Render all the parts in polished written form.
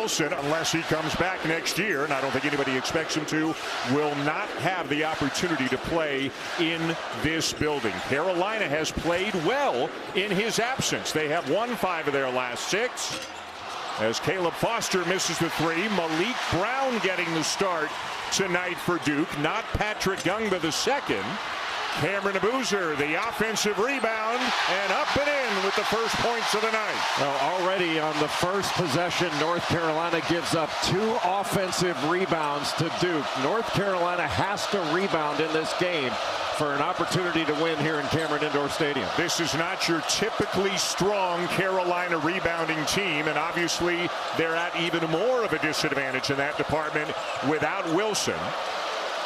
Wilson, unless he comes back next year, and I don't think anybody expects him to, will not have the opportunity to play in this building. Carolina has played well in his absence. They have won 5 of their last 6. As Caleb Foster misses the 3, Malik Brown getting the start tonight for Duke, not Patrick Gungba II. Cameron Boozer, the offensive rebound, and up and in with the first points of the night. Well, already on the first possession, North Carolina gives up 2 offensive rebounds to Duke. North Carolina has to rebound in this game for an opportunity to win here in Cameron Indoor Stadium. This is not your typically strong Carolina rebounding team, and obviously they're at even more of a disadvantage in that department without Wilson.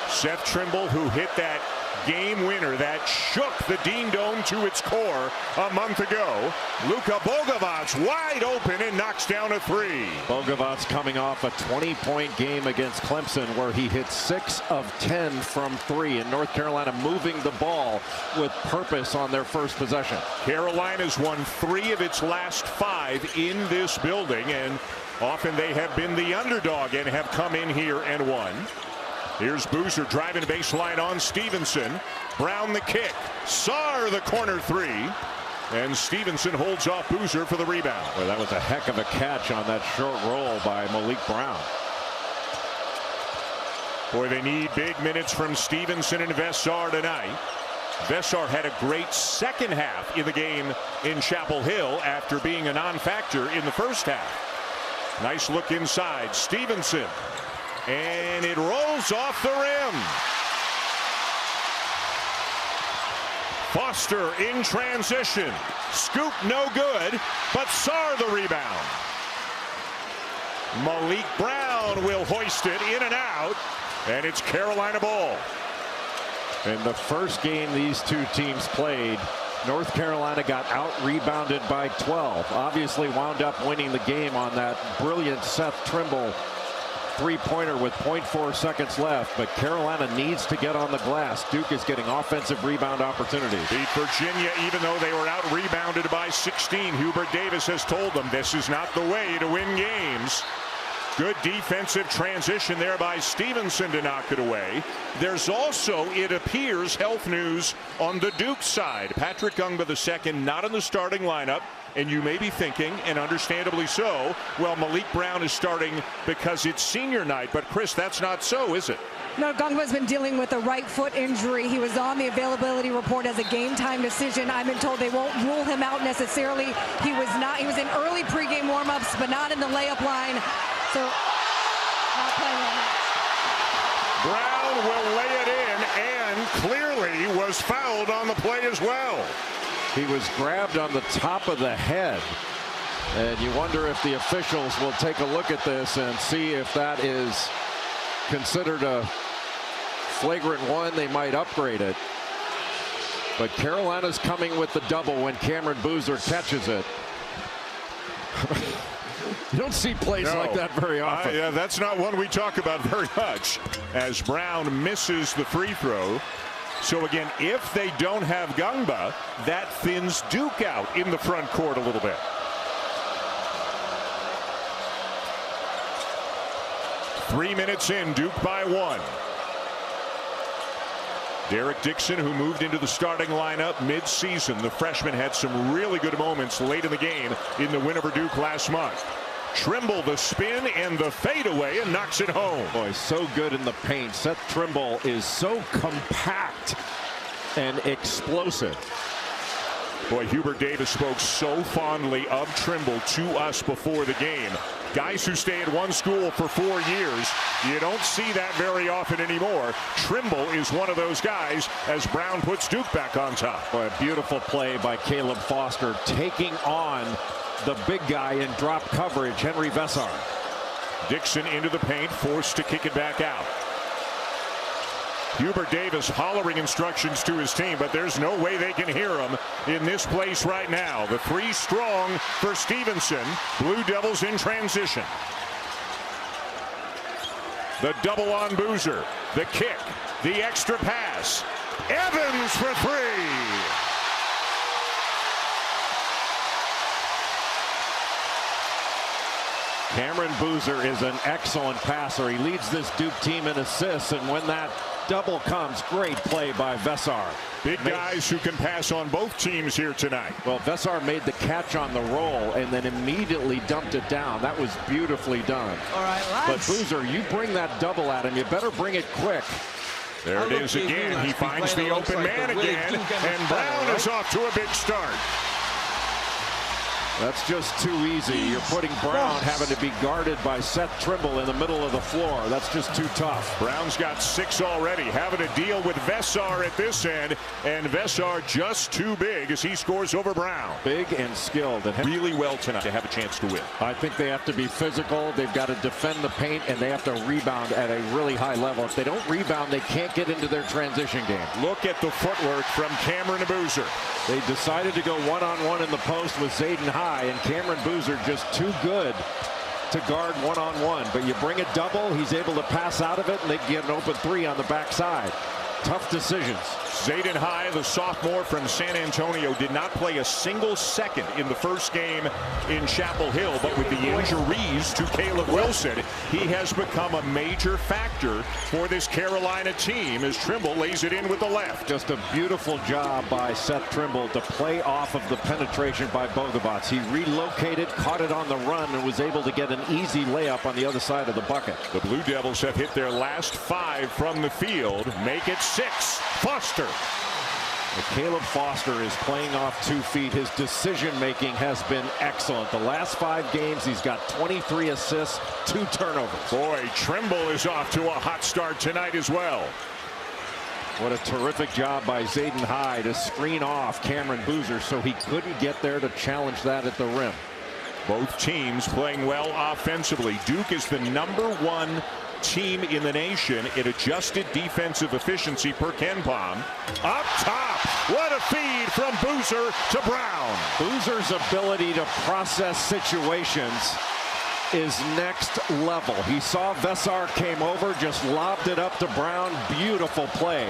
Seth Trimble, who hit that game winner that shook the Dean Dome to its core a month ago. Luka Bogovac wide open and knocks down a 3. Bogovac coming off a 20-point game against Clemson where he hit 6 of 10 from 3, and North Carolina moving the ball with purpose on their first possession. Carolina's won 3 of its last 5 in this building, and often they have been the underdog and have come in here and won. Here's Boozer driving baseline on Stevenson. Brown the kick. Sarr the corner 3. And Stevenson holds off Boozer for the rebound. Well, that was a heck of a catch on that short roll by Malik Brown. Boy, they need big minutes from Stevenson and Vessar tonight. Vessar had a great second half in the game in Chapel Hill after being a non-factor in the first half. Nice look inside. Stevenson. And it rolls off the rim. Foster in transition. Scoop no good, but Sarr the rebound. Malik Brown will hoist it in and out, and it's Carolina ball. In the first game these 2 teams played, North Carolina got out-rebounded by 12. Obviously wound up winning the game on that brilliant Seth Trimble 3-pointer with 0.4 seconds left, but Carolina needs to get on the glass. Duke is getting offensive rebound opportunities. Beat Virginia even though they were out rebounded by 16. Hubert Davis has told them this is not the way to win games. Good defensive transition there by Stevenson to knock it away. There's also, it appears, health news on the Duke side. Patrick Gungba II not in the starting lineup. And you may be thinking, and understandably so, well, Malik Brown is starting because it's senior night. But, Chris, that's not so, is it? No, Gungba's been dealing with a right foot injury. He was on the availability report as a game time decision. I've been told they won't rule him out necessarily. He was not. He was in early pregame warmups, but not in the layup line. So, not playing right now. Brown will lay it in and clearly was fouled on the play as well. He was grabbed on the top of the head, and you wonder if the officials will take a look at this and see if that is considered a flagrant 1. They might upgrade it, but Carolina's coming with the double when Cameron Boozer catches it. You don't see plays like that very often. Yeah, that's not one we talk about very much, as Brown misses the free throw. So again, if they don't have Gungba, that thins Duke out in the front court a little bit. Three minutes in, Duke by 1. Derek Dixon, who moved into the starting lineup mid-season. The freshman had some really good moments late in the game in the win over Duke last month. Trimble the spin and the fadeaway and knocks it home. Boy, so good in the paint. Seth Trimble is so compact and explosive. Boy, Hubert Davis spoke so fondly of Trimble to us before the game. Guys who stay at one school for 4 years, you don't see that very often anymore. Trimble is one of those guys as Brown puts Duke back on top. Boy, a beautiful play by Caleb Foster, taking on the big guy in drop coverage, Henry Vessar. Dixon into the paint, forced to kick it back out. Hubert Davis hollering instructions to his team, but there's no way they can hear him in this place right now. The 3 strong for Stevenson. Blue Devils in transition. The double on Boozer. The kick. The extra pass. Evans for 3. Cameron Boozer is an excellent passer. He leads this Duke team in assists, and when that double comes, great play by Vesar. Big guys who can pass on both teams here tonight. Well, Vesar made the catch on the roll and then immediately dumped it down. That was beautifully done. All right, lads. But Boozer, you bring that double at him, you better bring it quick. There it is again. He finds the open man again, and Brown is off to a big start. That's just too easy. You're putting Brown having to be guarded by Seth Trimble in the middle of the floor. That's just too tough. Brown's got 6 already, having to deal with Vesar at this end, and Vesar just too big as he scores over Brown. Big and skilled. And really well tonight to have a chance to win. I think they have to be physical. They've got to defend the paint, and they have to rebound at a really high level. If they don't rebound, they can't get into their transition game. Look at the footwork from Cameron Boozer. They decided to go one-on-one in the post with Zayden High, and Cameron Boozer just too good to guard one-on-one. But you bring a double, he's able to pass out of it, and they get an open 3 on the backside. Tough decisions. Zayden High, the sophomore from San Antonio, did not play a single second in the first game in Chapel Hill, but with the injuries to Caleb Wilson, he has become a major factor for this Carolina team as Trimble lays it in with the left. Just a beautiful job by Seth Trimble to play off of the penetration by Bogavats. He relocated, caught it on the run, and was able to get an easy layup on the other side of the bucket. The Blue Devils have hit their last 5 from the field, make it 6. Foster. Caleb Foster is playing off 2 feet. His decision making has been excellent. The last 5 games, he's got 23 assists, 2 turnovers. Boy, Trimble is off to a hot start tonight as well. What a terrific job by Zayden High to screen off Cameron Boozer so he couldn't get there to challenge that at the rim. Both teams playing well offensively. Duke is the #1 team in the nation in adjusted defensive efficiency per KenPom. Up top, what a feed from Boozer to Brown. Boozer's ability to process situations is next level. He saw Vesar came over, just lobbed it up to Brown. Beautiful play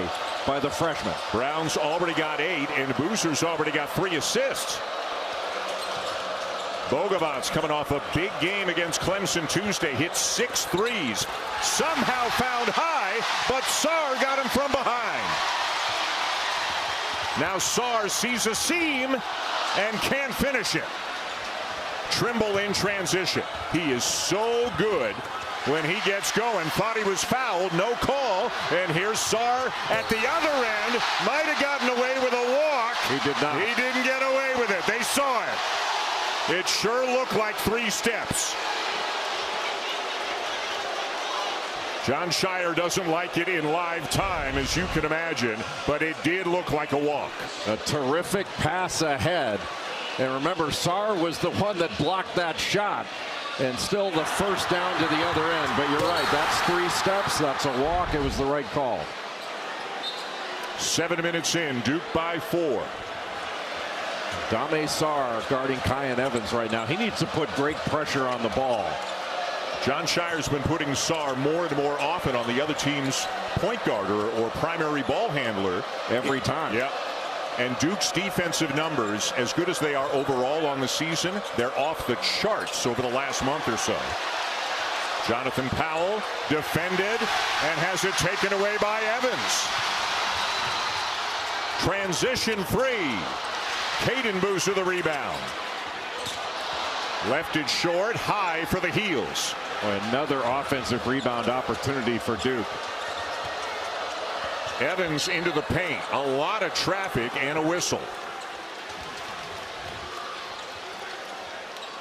by the freshman. Brown's already got 8, and Boozer's already got 3 assists. Bogavats coming off a big game against Clemson Tuesday, hit 6 threes. Somehow found High, but Sarr got him from behind. Now Sarr sees a seam and can't finish it. Trimble in transition. He is so good when he gets going. Thought he was fouled, no call. And here's Sarr at the other end. Might have gotten away with a walk. He did not. He didn't get away with it. They saw it. It sure looked like 3 steps. John Shire doesn't like it in live time, as you can imagine, but it did look like a walk. A terrific pass ahead. And remember, Sarr was the one that blocked that shot. And still the first down to the other end. But you're right, that's 3 steps. That's a walk. It was the right call. 7 minutes in, Duke by 4. Dame Sarr guarding Kyan Evans right now. He needs to put great pressure on the ball. John Shire's been putting Sarr more and more often on the other team's point guard or primary ball handler. Every time. Yeah. And Duke's defensive numbers, as good as they are overall on the season, they're off the charts over the last month or so. Jonathan Powell defended and has it taken away by Evans. Transition 3. Caden Boozer the rebound. Left it short, High for the heels. Another offensive rebound opportunity for Duke. Evans into the paint. A lot of traffic and a whistle.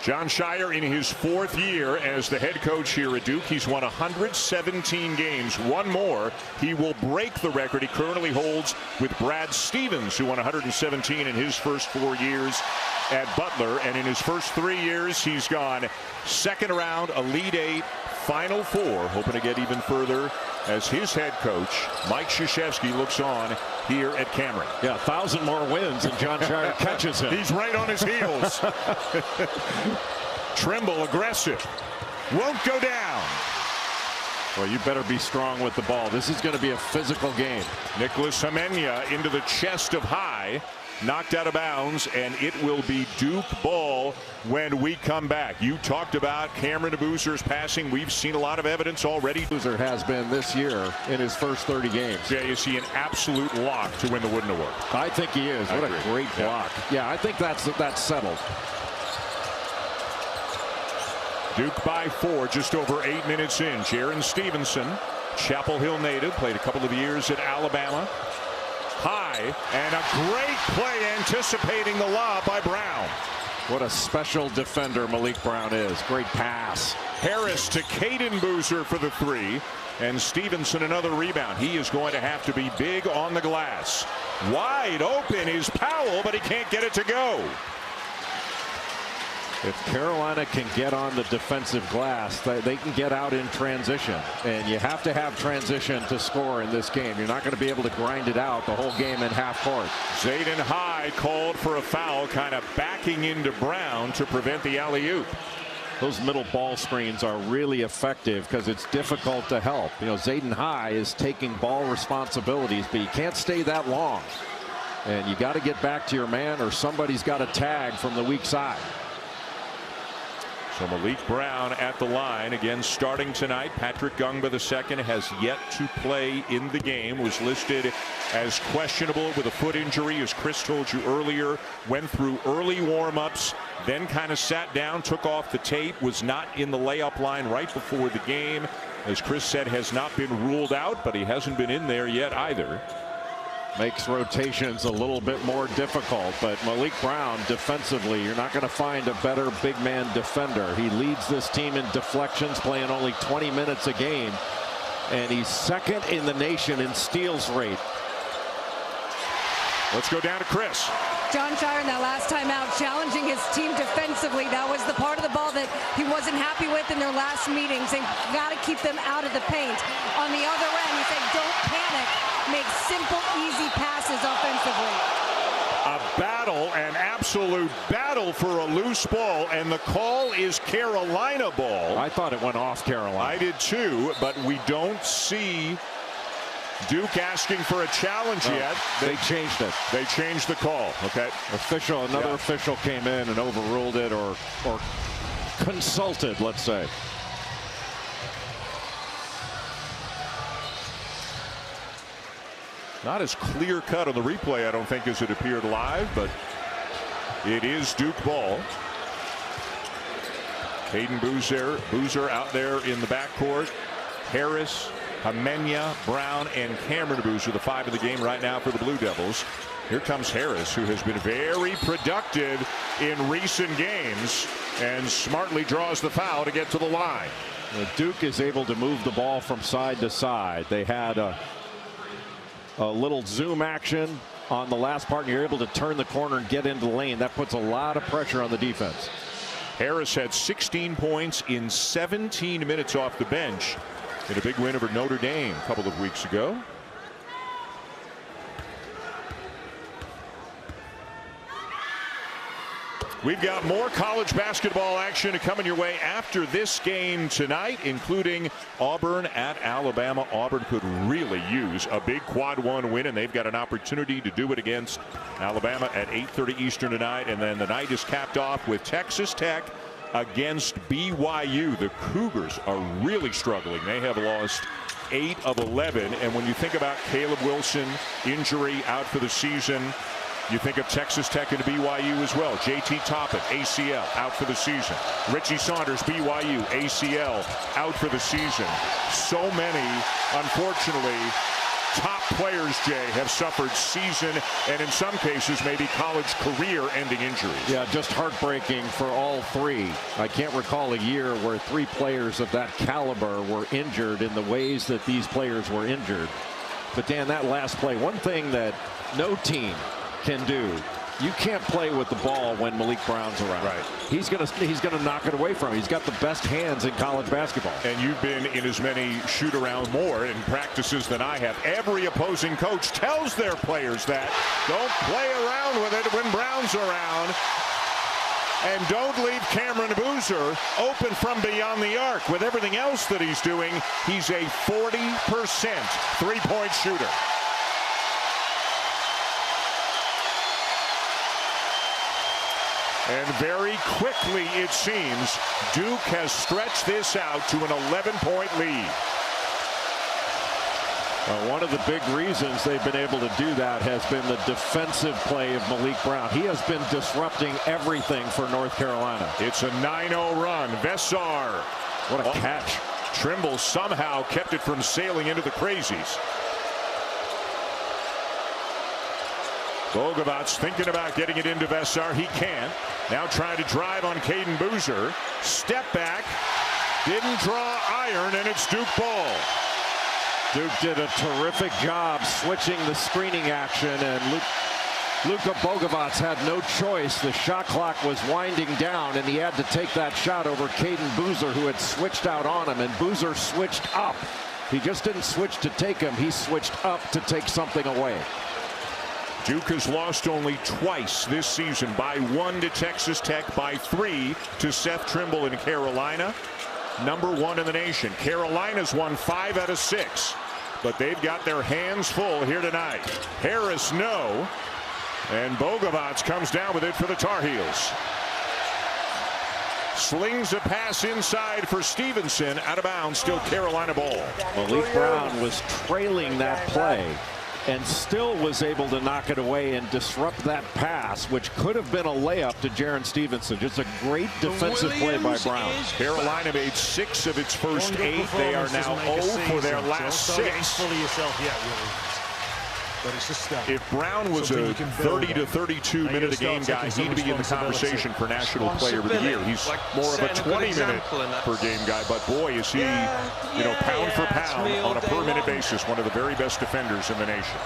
John Shire in his 4th year as the head coach here at Duke. He's won 117 games. 1 more. He will break the record he currently holds with Brad Stevens, who won 117 in his first 4 years at Butler. And in his first 3 years, he's gone 2nd round, Elite 8, Final 4, hoping to get even further as his head coach, Mike Krzyzewski, looks on here at Cameron. Yeah, 1,000 more wins and John Shire catches him. He's right on his heels. Trimble aggressive. Won't go down. Well, you better be strong with the ball. This is going to be a physical game. Nicholas Hamenya into the chest of High. knocked out of bounds, and it will be Duke ball when we come back. You talked about Cameron Boozer's passing. We've seen a lot of evidence already. Boozer has been this year in his first 30 games. Jay, is he an absolute lock to win the Wooden Award? I think he is. What a great block. Yeah, I think that's settled. Duke by 4, just over 8 minutes in. Jaron Stevenson, Chapel Hill native, played a couple of years at Alabama. High, and a great play anticipating the lob by Brown. What a special defender Malik Brown is. Great pass. Harris to Caden Boozer for the 3, and Stevenson another rebound. He is going to have to be big on the glass. Wide open is Powell, but he can't get it to go. If Carolina can get on the defensive glass, they can get out in transition. And you have to have transition to score in this game. You're not going to be able to grind it out the whole game in half court. Zayden High called for a foul, kind of backing into Brown to prevent the alley-oop. Those middle ball screens are really effective because it's difficult to help. You know, Zayden High is taking ball responsibilities, but you can't stay that long. And you got to get back to your man, or somebody's got a tag from the weak side. So Malik Brown at the line again starting tonight. Patrick Gungba II has yet to play in the game. Was listed as questionable with a foot injury, as Chris told you earlier. Went through early warm-ups, then kind of sat down, took off the tape, was not in the layup line right before the game. As Chris said, has not been ruled out, but he hasn't been in there yet either. Makes rotations a little bit more difficult, but Malik Brown defensively, you're not going to find a better big man defender. He leads this team in deflections, playing only 20 minutes a game, and he's second in the nation in steals rate. Let's go down to Chris. John Shire in that last time out challenging his team defensively. That was the part of the ball that he wasn't happy with in their last meetings, and got to keep them out of the paint. On the other end, he said don't panic, make simple easy passes offensively. A battle, an absolute battle for a loose ball, and the call is Carolina ball. I thought it went off Carolina. I did too, but we don't see Duke asking for a challenge yet. They changed it. They changed the call. Okay. Another official came in and overruled it, or consulted, let's say. Not as clear cut on the replay, I don't think, as it appeared live, but it is Duke ball. Caden Boozer out there in the backcourt. Harris, Hamenya, Brown, and Cameron Boozer, the 5 of the game right now for the Blue Devils. Here comes Harris, who has been very productive in recent games, and smartly draws the foul to get to the line. Duke is able to move the ball from side to side. They had a little zoom action on the last part, and you're able to turn the corner and get into the lane. That puts a lot of pressure on the defense. Harris had 16 points in 17 minutes off the bench in a big win over Notre Dame a couple of weeks ago. We've got more college basketball action coming your way after this game tonight, including Auburn at Alabama. Auburn could really use a big quad 1 win, and they've got an opportunity to do it against Alabama at 8:30 Eastern tonight. And then the night is capped off with Texas Tech against BYU. The Cougars are really struggling. They have lost 8 of 11. And when you think about Caleb Wilson, injury, out for the season, you think of Texas Tech and BYU as well. JT Toppin, ACL, out for the season. Richie Saunders, BYU, ACL, out for the season. So many, unfortunately, top players, Jay, have suffered season and in some cases maybe college career-ending injuries. Yeah, just heartbreaking for all 3. I can't recall a year where 3 players of that caliber were injured in the ways that these players were injured. But Dan, that last play, one thing that no team can do, you can't play with the ball when Malik Brown's around. Right. He's gonna knock it away from him. He's got the best hands in college basketball. And you've been in as many shoot around more in practices than I have. Every opposing coach tells their players that. Don't play around with it when Brown's around. And don't leave Cameron Boozer open from beyond the arc. With everything else that he's doing, he's a 40% three-point shooter. And very quickly, it seems, Duke has stretched this out to an 11-point lead. One of the big reasons they've been able to do that has been the defensive play of Malik Brown. He has been disrupting everything for North Carolina. It's a 9-0 run. Vessar. What a catch. Trimble somehow kept it from sailing into the crazies. Bogovats thinking about getting it into Vessar. He can't. Now trying to drive on Caden Boozer. Step back. Didn't draw iron, and it's Duke ball. Duke did a terrific job switching the screening action, and Luka Bogovats had no choice. The shot clock was winding down, and he had to take that shot over Caden Boozer, who had switched out on him, and Boozer switched up. He just didn't switch to take him. He switched up to take something away. Duke has lost only twice this season, by 1 to Texas Tech, by 3 to Seth Trimble in Carolina. #1 in the nation. Carolina's won 5 out of 6, but they've got their hands full here tonight. Harris, no. And Bogovats comes down with it for the Tar Heels. Slings a pass inside for Stevenson, out of bounds, still Carolina ball. Malik Brown was trailing that play and still was able to knock it away and disrupt that pass, which could have been a layup to Jaren Stevenson. Just a great defensive play by Brown. Carolina made 6 of its first 8. They are now 0 for their last 6. But it's just if Brown was a 30 to 32 minute a game guy, he'd be in the conversation for National Player of the Year. He's more of a 20-minute per game guy, but boy, is he, pound for pound on a per minute basis, one of the very best defenders in the nation.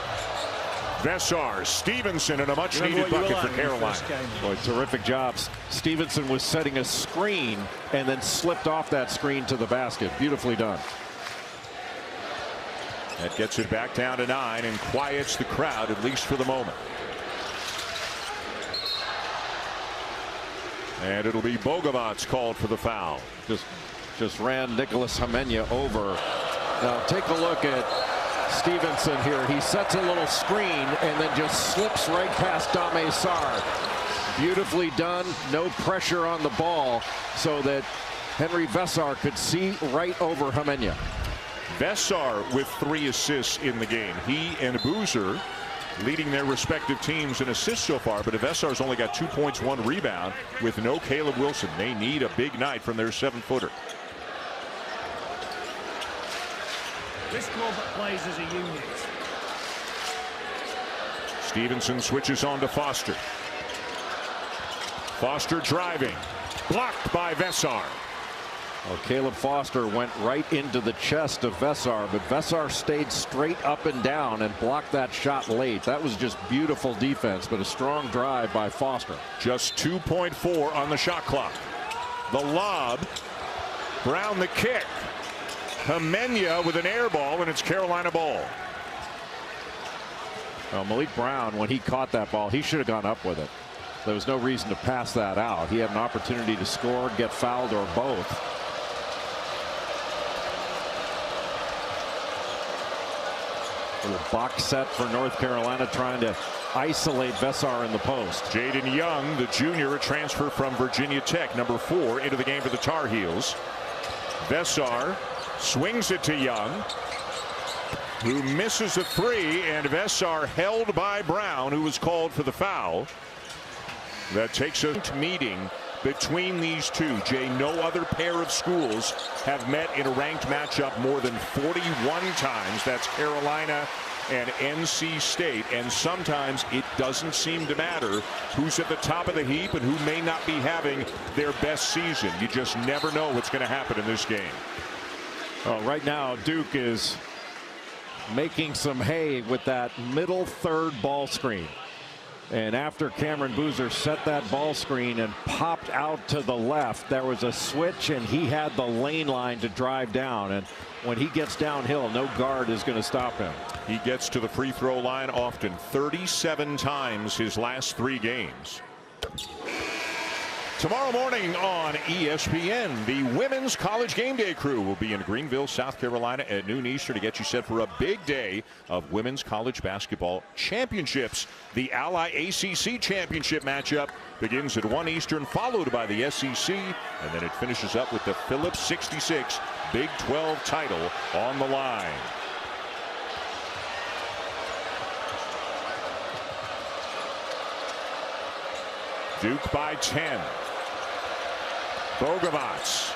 Vessar, Stevenson, and a much needed bucket for Carolina. Boy, terrific job. Stevenson was setting a screen and then slipped off that screen to the basket. Beautifully done. That gets it back down to 9 and quiets the crowd, at least for the moment. And it'll be Bogovats called for the foul. Just ran Nicholas Hamenya over. Now take a look at Stevenson here. He sets a little screen and then just slips right past Dame Sarr. Beautifully done. No pressure on the ball so that Henry Vessar could see right over Hamenya. Vessar with 3 assists in the game. He and Boozer leading their respective teams in assists so far, but Vessar's only got 2 points, 1 rebound with no Caleb Wilson. They need a big night from their 7-footer. This club plays as a unit. Stevenson switches on to Foster. Foster driving, blocked by Vessar. Well, Caleb Foster went right into the chest of Vessar, but Vessar stayed straight up and down and blocked that shot late. That was just beautiful defense, but a strong drive by Foster. Just 2.4 on the shot clock. The lob. Brown the kick. Hamenya with an air ball, and it's Carolina ball. Well, Malik Brown, when he caught that ball, he should have gone up with it. There was no reason to pass that out. He had an opportunity to score, get fouled, or both. Little box set for North Carolina, trying to isolate Vessar in the post. Jaden Young, the junior, a transfer from Virginia Tech, #4, into the game for the Tar Heels. Vessar swings it to Young, who misses a 3, and Vessar held by Brown, who was called for the foul. That takes a meeting between these two. Jay, no other pair of schools have met in a ranked matchup more than 41 times. That's Carolina and NC State. And sometimes it doesn't seem to matter who's at the top of the heap and who may not be having their best season. You just never know what's going to happen in this game. Well, right now, Duke is making some hay with that middle third ball screen. And after Cameron Boozer set that ball screen and popped out to the left, there was a switch, and he had the lane line to drive down. And when he gets downhill, no guard is going to stop him. He gets to the free throw line often, 37 times his last 3 games. Tomorrow morning on ESPN, the Women's College Game Day crew will be in Greenville, South Carolina at noon Eastern to get you set for a big day of women's college basketball championships. The Ally ACC championship matchup begins at 1 Eastern, followed by the SEC, and then it finishes up with the Phillips 66 Big 12 title on the line. Duke by 10. Bogomats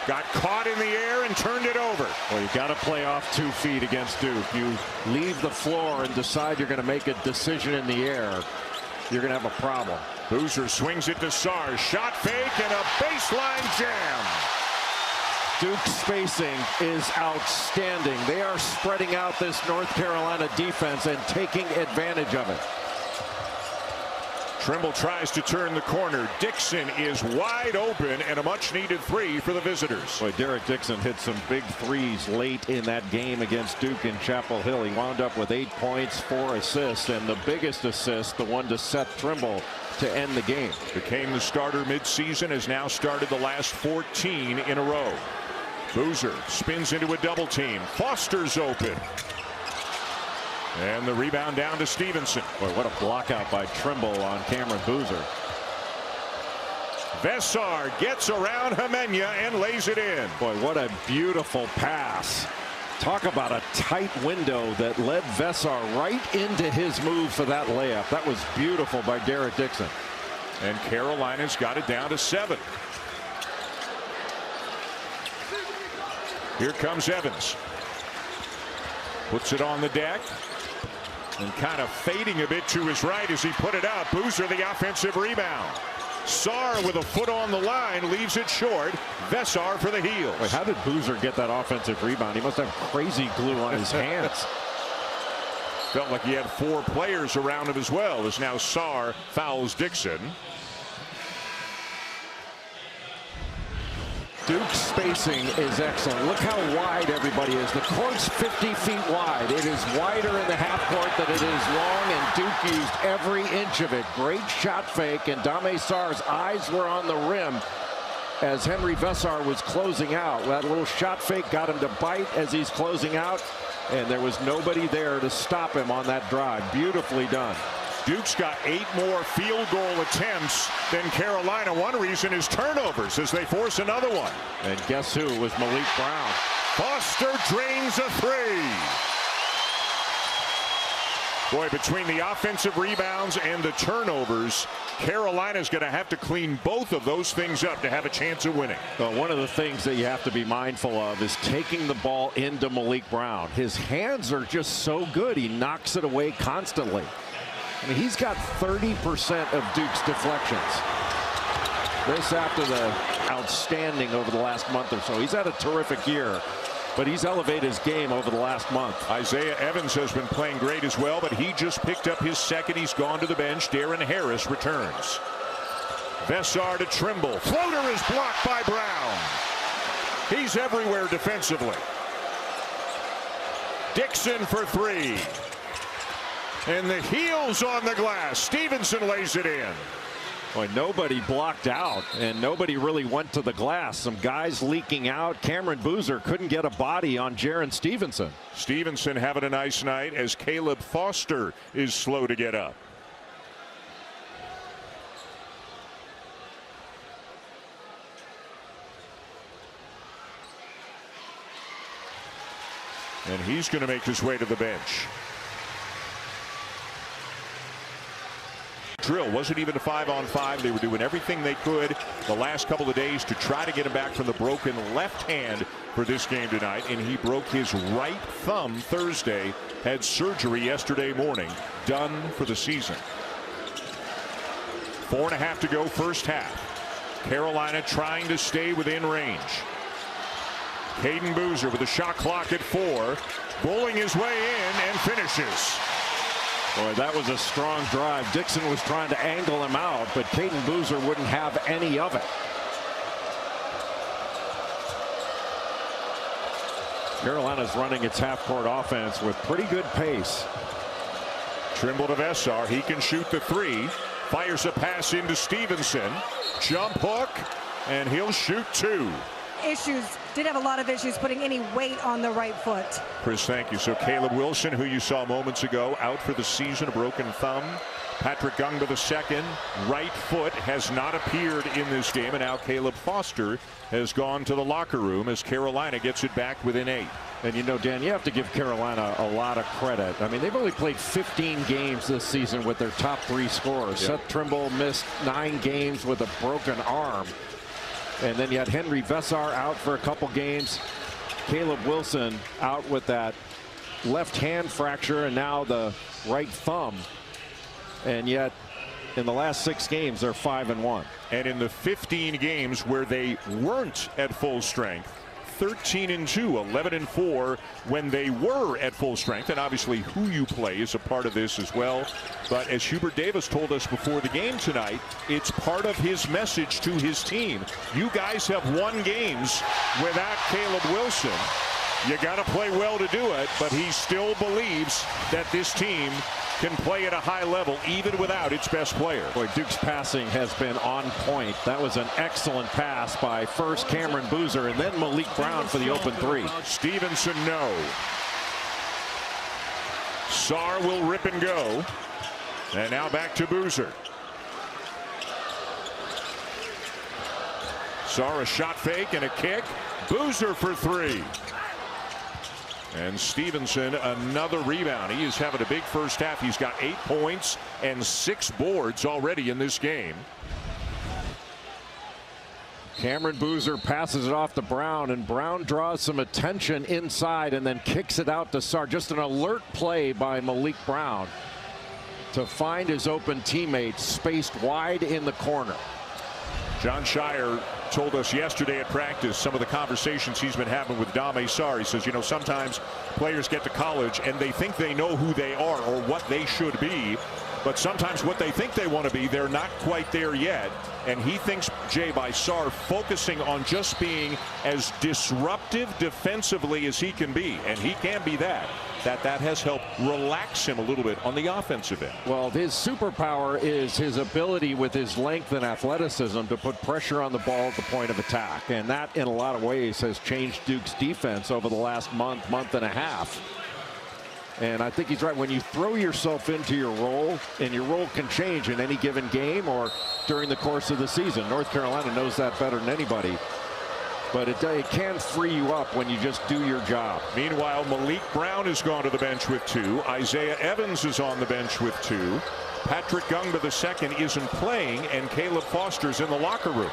got caught in the air and turned it over. Well, you got to play off 2 feet against Duke. You leave the floor and decide you're going to make a decision in the air, you're going to have a problem. Boozer swings it to Sarr. Shot fake and a baseline jam. Duke's spacing is outstanding. They are spreading out this North Carolina defense and taking advantage of it. Trimble tries to turn the corner. Dixon is wide open, and a much-needed 3 for the visitors. Boy, Derek Dixon hit some big threes late in that game against Duke in Chapel Hill. He wound up with 8 points, 4 assists, and the biggest assist, the one to Seth Trimble to end the game. Became the starter midseason, has now started the last 14 in a row. Boozer spins into a double team. Foster's open. And the rebound down to Stevenson. Boy, what a blockout by Trimble on Cameron Boozer. Vessar gets around Hemenya and lays it in. Boy, what a beautiful pass. Talk about a tight window that led Vessar right into his move for that layup. That was beautiful by Derek Dixon. And Carolina's got it down to 7. Here comes Evans. Puts it on the deck. And kind of fading a bit to his right as he put it out. Boozer the offensive rebound. Sarr with a foot on the line leaves it short. Vessar for the heels. Wait, how did Boozer get that offensive rebound? He must have crazy glue on his hands. Felt like he had 4 players around him as well, as now Sarr fouls Dixon. Duke's spacing is excellent. Look how wide everybody is. The court's 50 feet wide. It is wider in the half court than it is long, and Duke used every inch of it. Great shot fake, and Dame Sarr's eyes were on the rim as Henry Vessar was closing out. That little shot fake got him to bite as he's closing out, and there was nobody there to stop him on that drive. Beautifully done. Duke's got 8 more field goal attempts than Carolina. One reason is turnovers as they force another one. And guess who? It was Malik Brown. Foster drains a 3. Boy, between the offensive rebounds and the turnovers, Carolina's going to have to clean both of those things up to have a chance of winning. Well, one of the things that you have to be mindful of is taking the ball into Malik Brown. His hands are just so good. He knocks it away constantly. I mean, he's got 30% of Duke's deflections. This after the outstanding over the last month or so. He's had a terrific year, but he's elevated his game over the last month. Isaiah Evans has been playing great as well, but he just picked up his second. He's gone to the bench. Darren Harris returns. Vessar to Trimble. Floater is blocked by Brown. He's everywhere defensively. Dixon for 3. And the heels on the glass. Stevenson lays it in. Boy, nobody blocked out, and nobody really went to the glass. Some guys leaking out. Cameron Boozer couldn't get a body on Jaren Stevenson. Stevenson having a nice night as Caleb Foster is slow to get up. And he's going to make his way to the bench. Drill wasn't even a 5-on-5. They were doing everything they could the last couple of days to try to get him back from the broken left hand for this game tonight, and he broke his right thumb Thursday, had surgery yesterday morning, done for the season. 4.5 to go first half. Carolina trying to stay within range. Caden Boozer with a shot clock at 4, bowling his way in and finishes. Boy, that was a strong drive. Dixon was trying to angle him out, but Caden Boozer wouldn't have any of it. Carolina's running its half-court offense with pretty good pace. Trimble to Vessar. He can shoot the 3. Fires a pass into Stevenson. Jump hook, and he'll shoot 2. Did have a lot of issues putting any weight on the right foot. Chris, thank you. So Caleb Wilson, who you saw moments ago, out for the season, a broken thumb. Patrick Gungba II, right foot, has not appeared in this game, and now Caleb Foster has gone to the locker room as Carolina gets it back within 8. And you know, Dan, you have to give Carolina a lot of credit. I mean, they've only played 15 games this season with their top 3 scorers. Seth Trimble missed 9 games with a broken arm. And then you had Henry Vesar out for a couple games. Caleb Wilson out with that left hand fracture and now the right thumb. And yet in the last 6 games, they're 5-1. And in the 15 games where they weren't at full strength, 13-2, 11-4 when they were at full strength. And obviously who you play is a part of this as well. But as Hubert Davis told us before the game tonight, it's part of his message to his team. You guys have won games without Caleb Wilson. You got to play well to do it, but he still believes that this team can play at a high level even without its best player. Boy, Duke's passing has been on point. That was an excellent pass by first Cameron Boozer and then Malik Brown for the open 3. Stevenson, no. Sarr will rip and go. And now back to Boozer. Sarr, a shot fake and a kick. Boozer for 3. And Stevenson, another rebound. He is having a big first half. He's got 8 points and 6 boards already in this game. Cameron Boozer passes it off to Brown, and Brown draws some attention inside and then kicks it out to Sarr. Just an alert play by Malik Brown to find his open teammates spaced wide in the corner. John Shire told us yesterday at practice some of the conversations he's been having with Dame Sarr. He says, you know, sometimes players get to college and they think they know who they are or what they should be, but sometimes what they think they want to be, they're not quite there yet. And he thinks, Jay, by Sarr focusing on just being as disruptive defensively as he can be, and he can be that has helped relax him a little bit on the offensive end. Well, his superpower is his ability with his length and athleticism to put pressure on the ball at the point of attack. And that, in a lot of ways, has changed Duke's defense over the last month and a half. And I think he's right. When you throw yourself into your role, and your role can change in any given game or during the course of the season. North Carolina knows that better than anybody. But it can free you up when you just do your job. Meanwhile, Malik Brown has gone to the bench with 2. Isaiah Evans is on the bench with 2. Patrick Gungba II isn't playing, and Caleb Foster's in the locker room.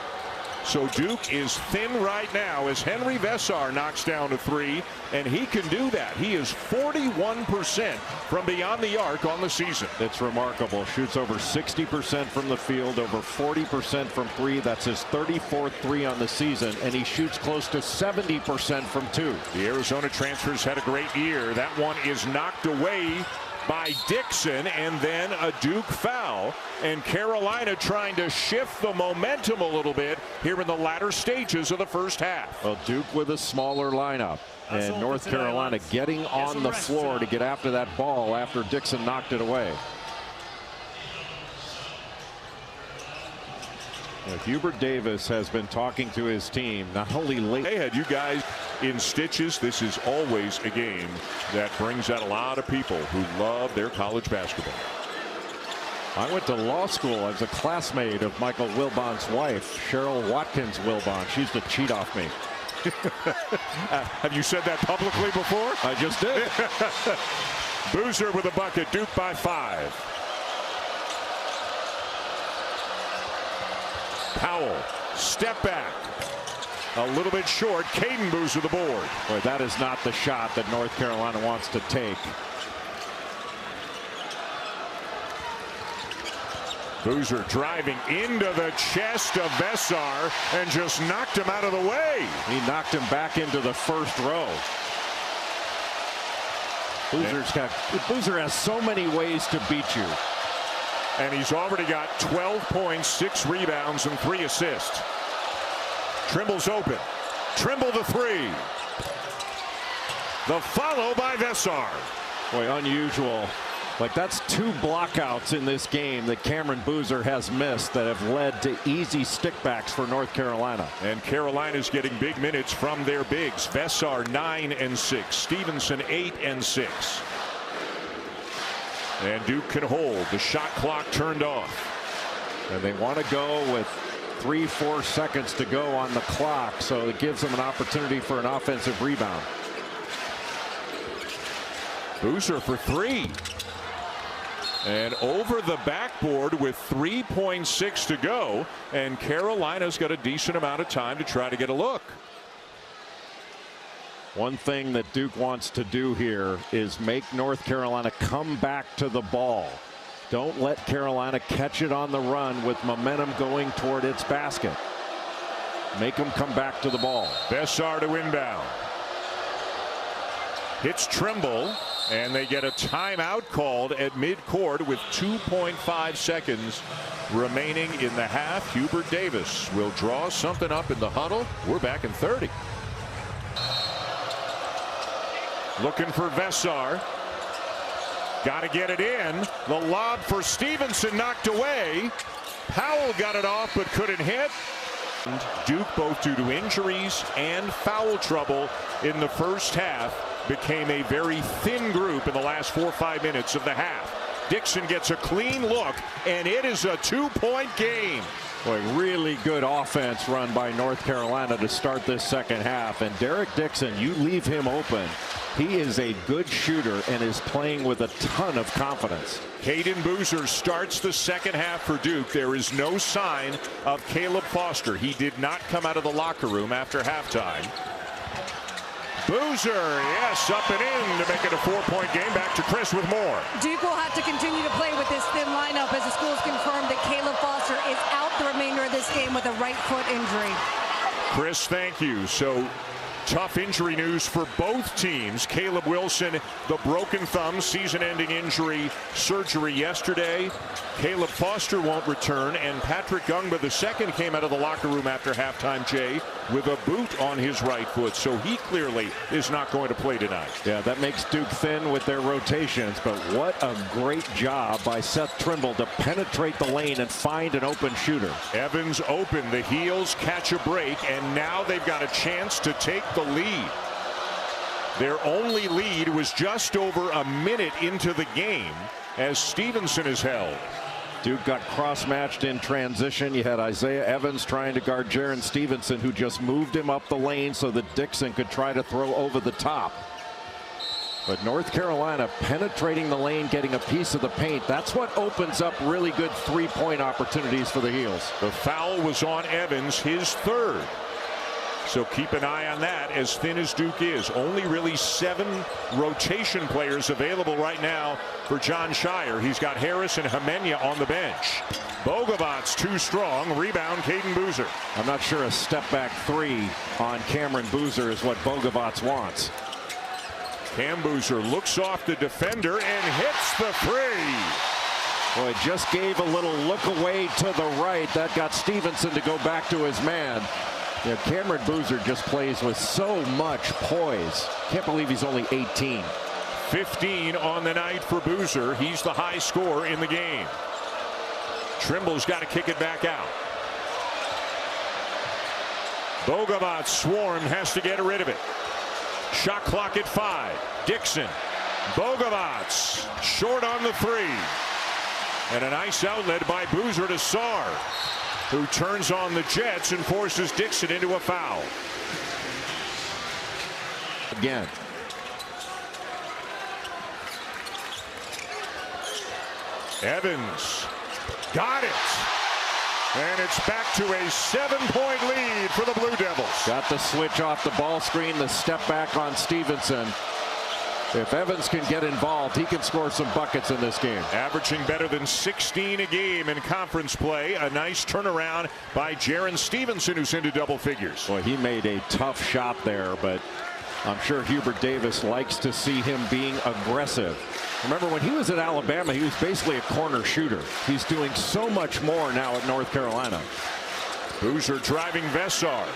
So Duke is thin right now as Henry Vesar knocks down a 3, and he can do that. He is 41% from beyond the arc on the season. It's remarkable. Shoots over 60% from the field, over 40% from 3. That's his 34th 3 on the season, and he shoots close to 70% from 2. The Arizona transfers had a great year. That one is knocked away by Dixon, and then a Duke foul, and Carolina trying to shift the momentum a little bit here in the latter stages of the first half. Well, Duke with a smaller lineup, and North Carolina getting on the floor to get after that ball after Dixon knocked it away. Hubert Davis has been talking to his team, not only late. They had you guys in stitches. This is always a game that brings out a lot of people who love their college basketball. I went to law school as a classmate of Michael Wilbon's wife, Cheryl Watkins Wilbon. She used to cheat off me. Have you said that publicly before? I just did. Boozer with a bucket. Duke by 5. Powell, step back. A little bit short. Caden Boozer the board. Boy, that is not the shot that North Carolina wants to take. Boozer driving into the chest of Vesar and just knocked him out of the way. He knocked him back into the first row. Boozer has so many ways to beat you. And he's already got 12 points, 6 rebounds, and 3 assists. Trimble's open. Trimble the 3. The follow by Vesar. Boy, unusual Like, that's 2 blockouts in this game that Cameron Boozer has missed that have led to easy stickbacks for North Carolina. And Carolina's getting big minutes from their bigs. Vessar 9 and 6. Stevenson 8 and 6. And Duke can hold. The shot clock turned off. And they want to go with 3-4 seconds to go on the clock, so it gives them an opportunity for an offensive rebound. Boozer for 3. And over the backboard with 3.6 to go. And Carolina's got a decent amount of time to try to get a look. One thing that Duke wants to do here is make North Carolina come back to the ball. Don't let Carolina catch it on the run with momentum going toward its basket. Make them come back to the ball. Vessar to inbound. Hits Trimble. And they get a timeout called at midcourt with 2.5 seconds remaining in the half. Hubert Davis will draw something up in the huddle. We're back in 30. Looking for Vessar. Got to get it in. The lob for Stevenson knocked away. Powell got it off but couldn't hit. And Duke, both due to injuries and foul trouble in the first half, became a very thin group in the last 4 or 5 minutes of the half. Dixon gets a clean look, and it is a 2-point game. Boy, really good offense run by North Carolina to start this second half. And Derek Dixon, you leave him open. He is a good shooter and is playing with a ton of confidence. Caden Boozer starts the second half for Duke. There is no sign of Caleb Foster. He did not come out of the locker room after halftime. Boozer, yes, up and in to make it a 4-point game. Back to Chris with more. Duke will have to continue to play with this thin lineup as the school's confirmed that Caleb Foster is out the remainder of this game with a right foot injury. Chris, thank you. So tough injury news for both teams. Caleb Wilson, the broken thumb, season-ending injury, surgery yesterday. Caleb Foster won't return, and Patrick Gungba II came out of the locker room after halftime, Jay, with a boot on his right foot, so he clearly is not going to play tonight. Yeah, that makes Duke thin with their rotations, but what a great job by Seth Trimble to penetrate the lane and find an open shooter. Evans open, the heels catch a break, and now they've got a chance to take the lead. Their only lead was just over a minute into the game as Stevenson is held. Duke got cross-matched in transition. You had Isaiah Evans trying to guard Jaron Stevenson, who just moved him up the lane so that Dixon could try to throw over the top. But North Carolina penetrating the lane, getting a piece of the paint. That's what opens up really good three-point opportunities for the Heels. The foul was on Evans, his third. So keep an eye on that. As thin as Duke is, only really 7 rotation players available right now for John Shire. He's got Harris and Hemenya on the bench. Bogovats too strong. Rebound, Caden Boozer. I'm not sure a step-back 3 on Cameron Boozer is what Bogovats wants. Cam Boozer looks off the defender and hits the 3. Boy, just gave a little look away to the right. That got Stevenson to go back to his man. Yeah, Cameron Boozer just plays with so much poise. Can't believe he's only 18. 15 on the night for Boozer. He's the high scorer in the game. Trimble's got to kick it back out. Bogovats swarm, has to get rid of it. Shot clock at 5. Dixon. Bogovats short on the 3. And a nice outlet by Boozer to Sarr, who turns on the Jets and forces Dixon into a foul. Again. Evans got it. And it's back to a 7-point lead for the Blue Devils. Got the switch off the ball screen, the step back on Stevenson. If Evans can get involved, he can score some buckets in this game. Averaging better than 16 a game in conference play. A nice turnaround by Jaron Stevenson, who's into double figures. Boy, he made a tough shot there, but I'm sure Hubert Davis likes to see him being aggressive. Remember, when he was at Alabama, he was basically a corner shooter. He's doing so much more now at North Carolina. Boozer driving Vessar.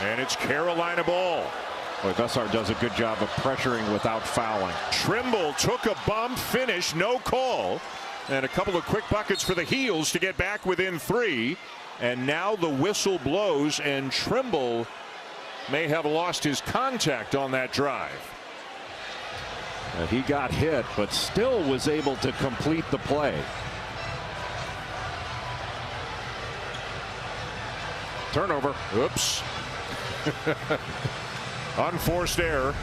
And it's Carolina ball. Boy, Vessar does a good job of pressuring without fouling. Trimble took a bump finish, no call. And a couple of quick buckets for the Heels to get back within 3. And now the whistle blows, and Trimble may have lost his contact on that drive. He got hit, but still was able to complete the play. Turnover. Oops. Unforced error.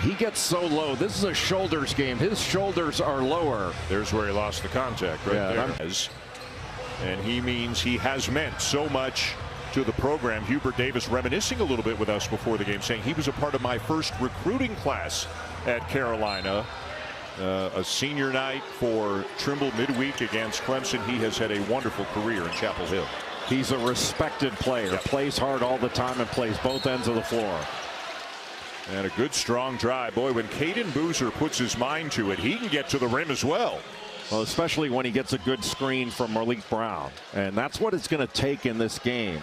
He gets so low. This is a shoulders game. His shoulders are lower. There's where he lost the contact right there. And he means he has meant so much to the program. Hubert Davis reminiscing a little bit with us before the game, saying he was a part of my first recruiting class at Carolina. A senior night for Trimble midweek against Clemson. He has had a wonderful career in Chapel Hill. He's a respected player. Yep. Plays hard all the time and plays both ends of the floor. And a good strong drive. Boy, when Caden Boozer puts his mind to it, he can get to the rim as well. Well, especially when he gets a good screen from Malik Brown. And that's what it's going to take in this game.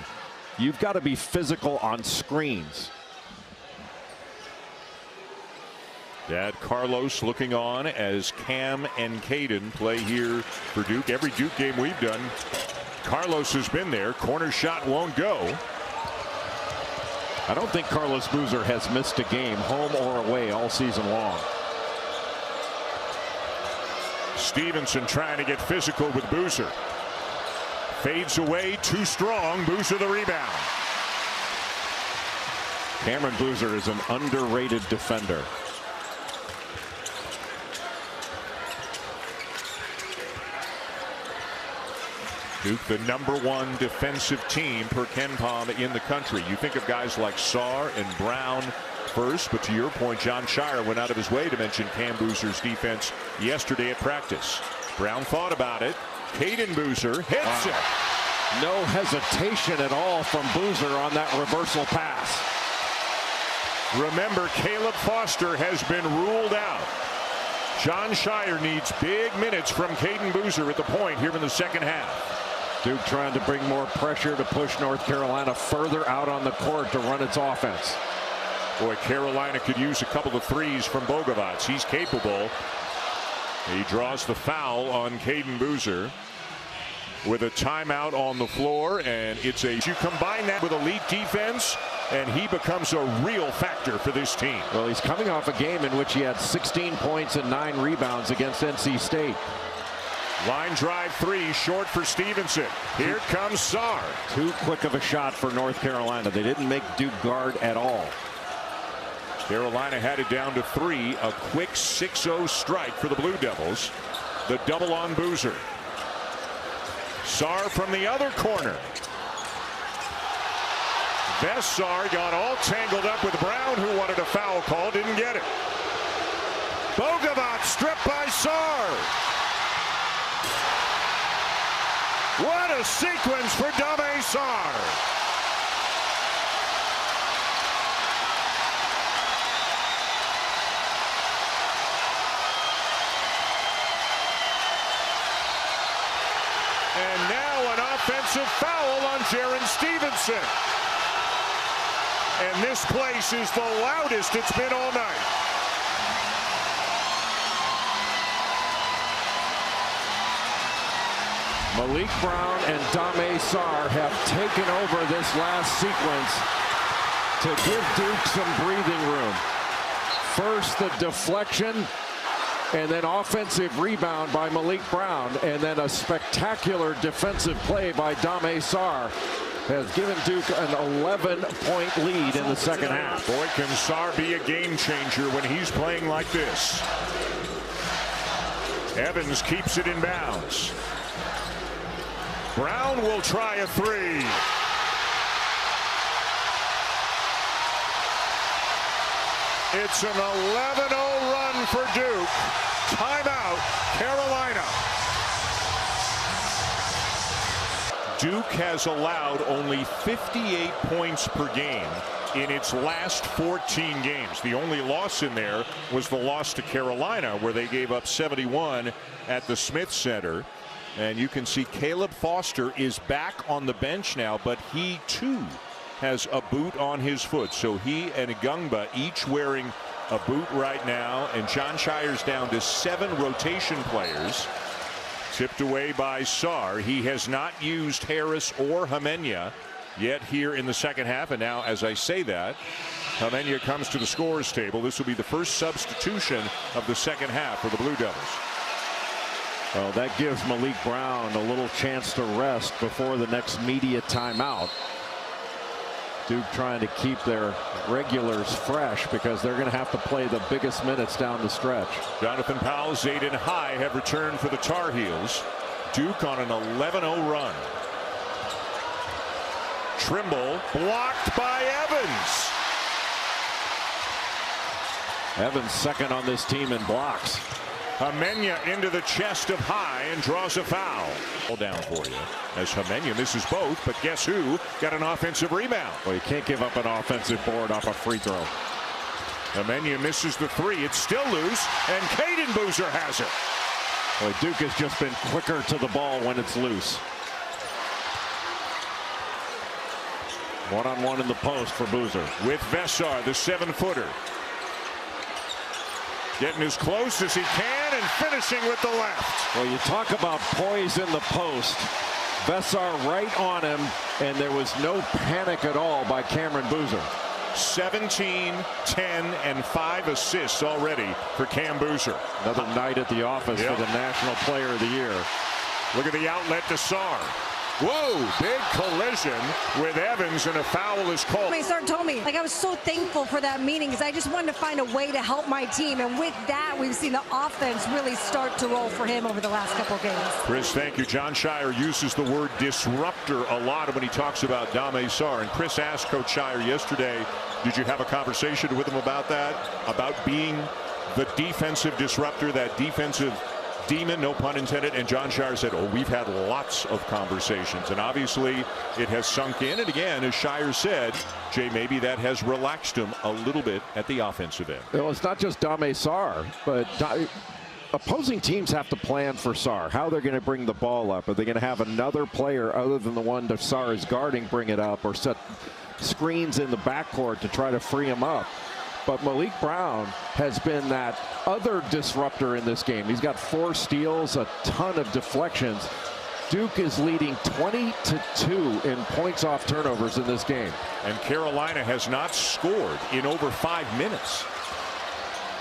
You've got to be physical on screens. Dad Carlos looking on as Cam and Caden play here for Duke. Every Duke game we've done, Carlos has been there. Corner shot won't go. I don't think Carlos Boozer has missed a game, home or away, all season long. Stevenson trying to get physical with Boozer. Fades away, too strong. Boozer the rebound. Cameron Boozer is an underrated defender. Duke, the #1 defensive team per KenPom in the country. You think of guys like Sarr and Brown first, but to your point, John Shire went out of his way to mention Cam Boozer's defense yesterday at practice. Brown thought about it. Caden Boozer hits it. No hesitation at all from Boozer on that reversal pass. Remember, Caleb Foster has been ruled out. John Shire needs big minutes from Caden Boozer at the point here in the second half. Duke trying to bring more pressure to push North Carolina further out on the court to run its offense. Boy, Carolina could use a couple of threes from Bogovac. He's capable. He draws the foul on Caden Boozer with a timeout on the floor, and it's a you combine that with elite defense, and he becomes a real factor for this team. Well, he's coming off a game in which he had 16 points and 9 rebounds against NC State. Line drive 3 short for Stevenson. Here comes Sarr. Too quick of a shot for North Carolina. They didn't make Duke guard at all. Carolina had it down to 3. A quick 6-0 strike for the Blue Devils. The double on Boozer. Sarr from the other corner. Vessar got all tangled up with Brown, who wanted a foul call, didn't get it. Bogovac stripped by Sarr. What a sequence for Dame Sarr. And now an offensive foul on Jaron Stevenson. And this place is the loudest it's been all night. Malik Brown and Dame Sarr have taken over this last sequence to give Duke some breathing room. First the deflection, and then offensive rebound by Malik Brown, and then a spectacular defensive play by Dame Sarr has given Duke an 11-point lead in the second half. Boy, can Sarr be a game changer when he's playing like this. Evans keeps it in bounds. Brown will try a 3. It's an 11-0 run for Duke. Timeout, Carolina. Duke has allowed only 58 points per game in its last 14 games. The only loss in there was the loss to Carolina, where they gave up 71 at the Smith Center. And you can see Caleb Foster is back on the bench now, but he too has a boot on his foot. So he and Igungba each wearing a boot right now. And Jon Scheyer's down to 7 rotation players. Tipped away by Sarr. He has not used Harris or Homenya yet here in the second half. And now, as I say that, Homenya comes to the scorer's table. This will be the first substitution of the second half for the Blue Devils. Well, that gives Malik Brown a little chance to rest before the next media timeout. Duke trying to keep their regulars fresh because they're going to have to play the biggest minutes down the stretch. Jonathan Powell, Zayden High have returned for the Tar Heels. Duke on an 11-0 run. Trimble blocked by Evans. Evans second on this team in blocks. Homenya into the chest of High and draws a foul. All down for you as Homenya misses both, but guess who got an offensive rebound? Well, you can't give up an offensive board off a free throw. Homenya misses the 3. It's still loose, and Caden Boozer has it. Well, Duke has just been quicker to the ball when it's loose. One-on-one in the post for Boozer. With Vesar, the 7-footer. Getting as close as he can and finishing with the left. Well, you talk about poise in the post. Vesar right on him, and there was no panic at all by Cameron Boozer. 17, 10, and 5 assists already for Cam Boozer. Another night at the office for the National Player of the Year. Look at the outlet to Sarr. Whoa, big collision with Evans, and a foul is called. Sarr told me, I was so thankful for that meeting because I just wanted to find a way to help my team. And with that, we've seen the offense really start to roll for him over the last couple of games. Chris, thank you. Jon Scheyer uses the word disruptor a lot when he talks about Dame Sarr. And Chris asked Coach Scheyer yesterday, did you have a conversation with him about that? About being the defensive disruptor, that defensive demon, no pun intended. And Jon Scheyer said, oh, we've had lots of conversations, and obviously it has sunk in. And again, as Scheyer said, Jay, maybe that has relaxed him a little bit at the offensive end. Well, it's not just Dame Sarr, but opposing teams have to plan for Sarr, how they're going to bring the ball up. Are they going to have another player other than the one that Sarr is guarding bring it up, or set screens in the backcourt to try to free him up? But Malik Brown has been that other disruptor in this game. He's got 4 steals, a ton of deflections. Duke is leading 20-2 in points off turnovers in this game. And Carolina has not scored in over 5 minutes.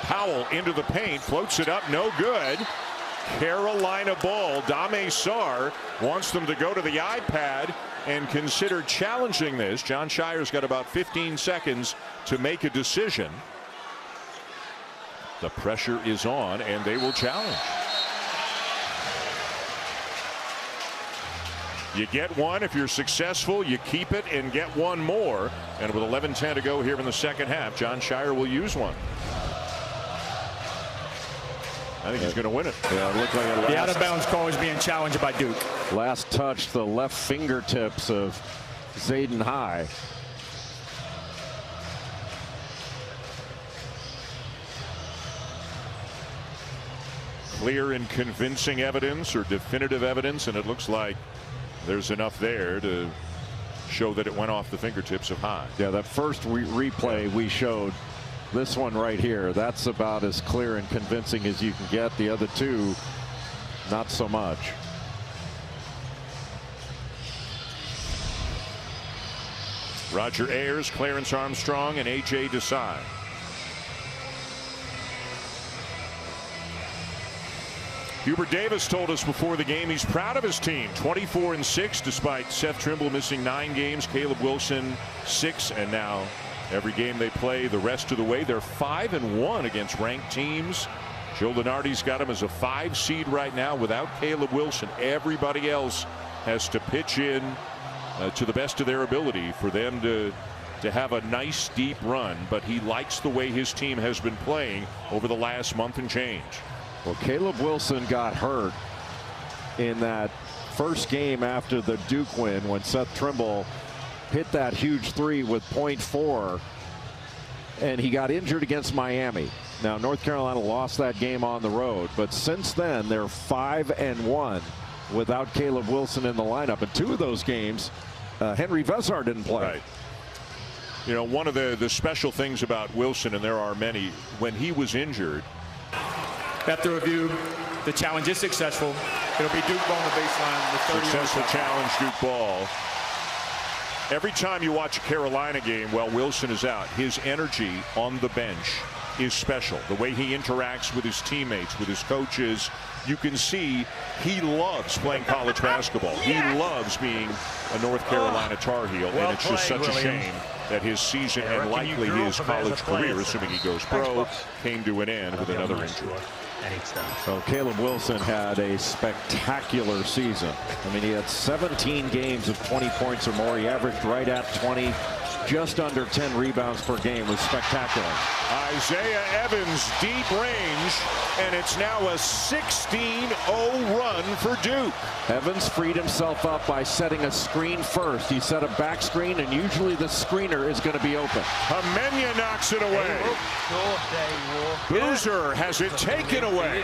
Powell into the paint, floats it up, no good. Carolina ball. Dame Sarr wants them to go to the iPad and consider challenging this. Jon Scheyer's got about 15 seconds to make a decision. The pressure is on, and they will challenge. You get one. If you're successful, you keep it and get one more. And with 11:10 to go here in the second half, Jon Scheyer will use one. I think he's going to win it. Yeah, it looked like the out of bounds call is being challenged by Duke. Last touch, the left fingertips of Zayden High. Clear and convincing evidence, or definitive evidence, and it looks like there's enough there to show that it went off the fingertips of High. Yeah, that first replay we showed, this one right here, that's about as clear and convincing as you can get. The other two, not so much. Roger Ayers, Clarence Armstrong, and A.J. Desai. Hubert Davis told us before the game he's proud of his team. 24-6 despite Seth Trimble missing 9 games, Caleb Wilson 6, and now every game they play the rest of the way. They're 5-1 against ranked teams. Joe Lunardi's got him as a 5 seed right now without Caleb Wilson. Everybody else has to pitch in to the best of their ability for them to have a nice deep run. But he likes the way his team has been playing over the last month and change. Well, Caleb Wilson got hurt in that first game after the Duke win when Seth Trimble hit that huge 3 with .4, and he got injured against Miami. Now, North Carolina lost that game on the road, but since then they're 5-1 without Caleb Wilson in the lineup. And 2 of those games, Henry Vesar didn't play. Right. You know, one of the special things about Wilson, and there are many, when he was injured. After review, the challenge is successful. It'll be Duke ball on the baseline with 30 Successful challenge, Duke ball. Every time you watch a Carolina game while Wilson is out, his energy on the bench is special. The way he interacts with his teammates, with his coaches, you can see he loves playing college basketball. He loves being a North Carolina Tar Heel, and it's just such a shame that his season and likely his college career, assuming he goes pro, came to an end with another injury. So Caleb Wilson had a spectacular season. I mean, he had 17 games of 20 points or more. He averaged right at 20, just under 10 rebounds per game. Was spectacular. Isaiah Evans, deep range, and it's now a 16-0 run for Duke. Evans freed himself up by setting a screen first. He set a back screen, and usually the screener is going to be open. Hamenya knocks it away. Boozer has it taken away.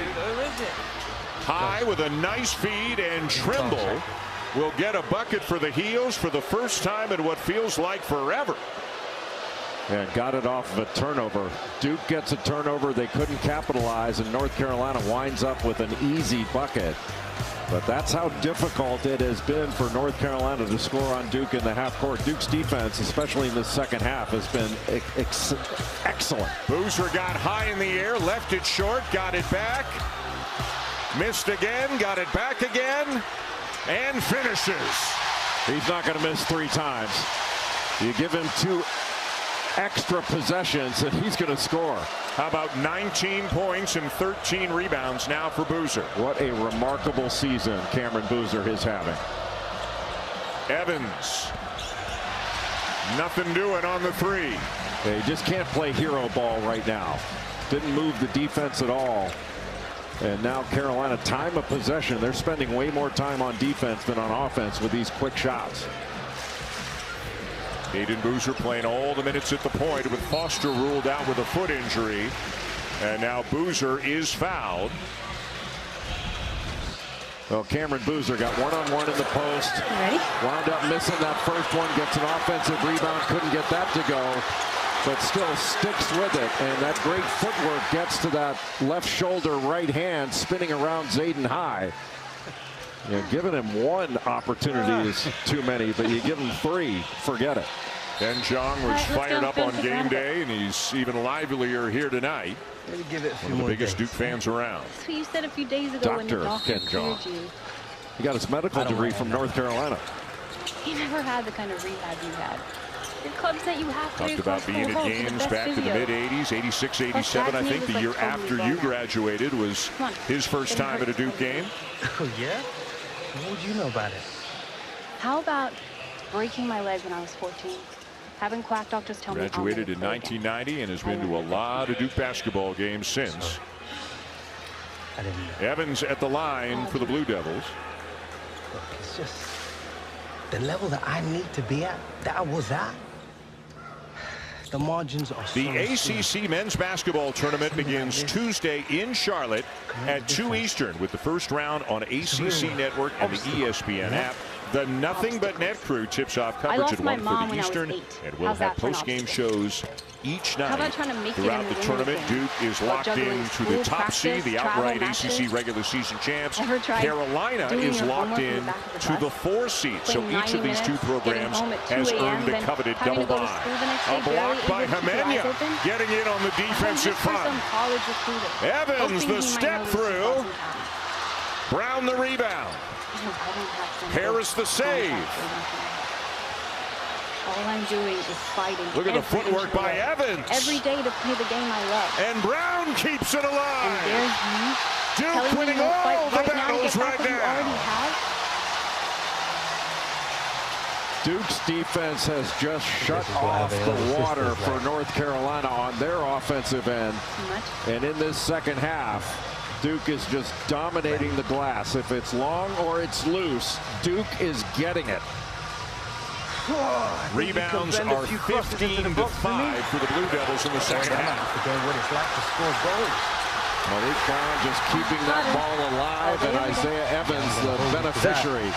High with a nice feed, and Trimble will get a bucket for the Heels for the first time in what feels like forever. And got it off of a turnover. Duke gets a turnover they couldn't capitalize, and North Carolina winds up with an easy bucket. But that's how difficult it has been for North Carolina to score on Duke in the half court. Duke's defense, especially in the second half, has been excellent. Boozer got high in the air, left it short, got it back. Missed again, got it back again, and finishes. He's not going to miss 3 times. You give him 2 extra possessions and he's going to score. How about 19 points and 13 rebounds now for Boozer? What a remarkable season Cameron Boozer is having. Evans, nothing doing on the 3. They just can't play hero ball right now. Didn't move the defense at all. And now Carolina, time of possession, they're spending way more time on defense than on offense with these quick shots. Aiden Boozer playing all the minutes at the point, with Foster ruled out with a foot injury. And now Boozer is fouled. Well, Cameron Boozer got one-on-one in the post. Ready? Wound up missing that first one, gets an offensive rebound, couldn't get that to go, but still sticks with it. And that great footwork gets to that left shoulder, right hand, spinning around Zayden High. You know, giving him 1 opportunity is too many, but you give him 3, forget it. Ben Jong was fired up on game day, and he's even livelier here tonight. Maybe give it a few One of the more biggest days. Duke fans around. That's what you said a few days ago when the doctor cleared you. He got his medical degree from North Carolina. He never had the kind of rehab you had. Your club sent you half Talked about being at games back in the mid-'80s, 86, 87, I think. The year after you graduated was his first time at a Duke game. Oh, yeah? What would you know about it? How about breaking my leg when I was 14? Having quack doctors tell me Graduated in 1990 and has been to a lot of Duke basketball games since. I didn't know. Evans at the line for the Blue Devils. Look, it's just the level that I need to be at, that I was at. The margins are so The slim. ACC men's basketball tournament begins Tuesday in Charlotte at 2 Eastern with the first round on ACC Network and the ESPN app. The Nothing But Net crew tips off coverage at 1:30 Eastern, and we'll have post-game shows each night. Throughout the tournament, Duke is locked in to the top seed, the outright ACC regular season champs. Carolina is locked in to the 4 seed. So each of these 2 programs has earned the coveted double bye. A block by Hamenya, getting in on the defensive front. Evans the step through. Brown the rebound. Harris the save. All I'm doing is fighting. Look at the footwork by Evans. Every day to play the game I love. And Brown keeps it alive. And there's you Duke winning all the battles right now. Duke's defense has just shut off the water for North Carolina on their offensive end. And in this second half, Duke is just dominating the glass. If it's long or it's loose, Duke is getting it. Rebounds are 15-5 for the Blue Devils in the second half. What it's like to score goals. Malik Brown just keeping that ball alive, and Isaiah Evans the beneficiary.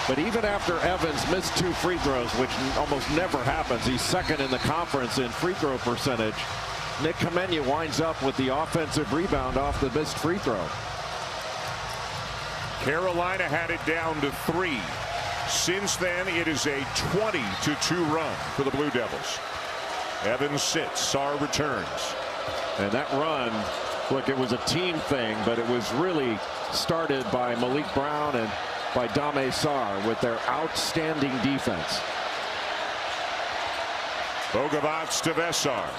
But even after Evans missed 2 free throws, which almost never happens, he's second in the conference in free throw percentage. Nick Kamenya winds up with the offensive rebound off the missed free throw. Carolina had it down to 3. Since then, it is a 20-2 run for the Blue Devils. Evans sits, Sarr returns. And that run, look, it was a team thing, but it was really started by Malik Brown and by Dame Sarr with their outstanding defense. Bogovac to Vesar.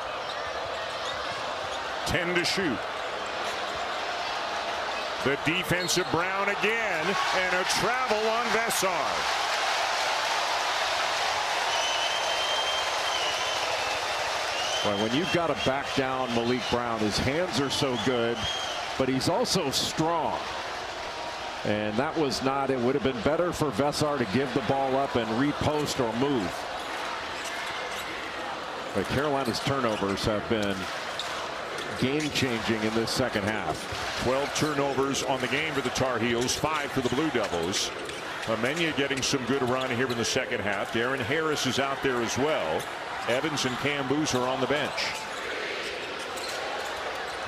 10 to shoot. The defensive Brown again, and a travel on Vesar. Well, when you've got to back down Malik Brown, his hands are so good, but he's also strong. And that was not, it would have been better for Vesar to give the ball up and repost or move. But Carolina's turnovers have been game-changing in this second half. 12 turnovers on the game for the Tar Heels, 5 for the Blue Devils. Kamenya getting some good run here in the second half. Darren Harris is out there as well. Evans and Cam Boozer on the bench.